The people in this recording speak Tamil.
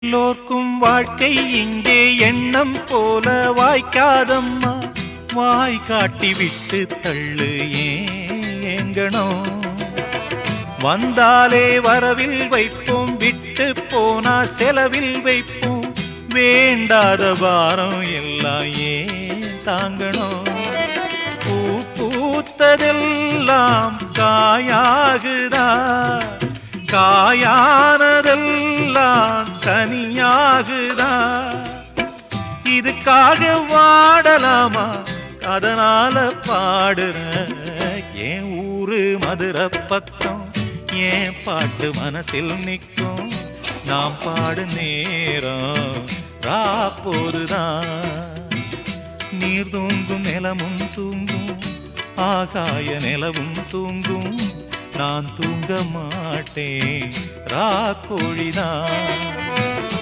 எல்லோர்க்கும் வாழ்க்கை இங்கே எண்ணம் போல வாய்க்காதம்மா. வாய் காட்டி விட்டு தள்ளு ஏங்கணும். வந்தாலே வரவில் வைப்போம், விட்டு போனா செலவில் வைப்போம். வேண்டாத பாரம் எல்லாம் ஏன் தாங்கணும். பூ பூத்ததெல்லாம் காயாகுதா, காயானதெல்லாம் தனியாகுதா. இதுக்காக வாடலாமா, அதனால பாடுற. என் ஊரு மதுரை பக்கம், என் பாட்டு மனசில் நிற்கும். நாம் பாடு நேரம் ராப்போதுதான். நீர் தூங்கும் நிலமும் தூங்கும், ஆகாய நிலவும் தூங்கும். நான் தூங்க மாட்டேன் ராக்கோழிதான்.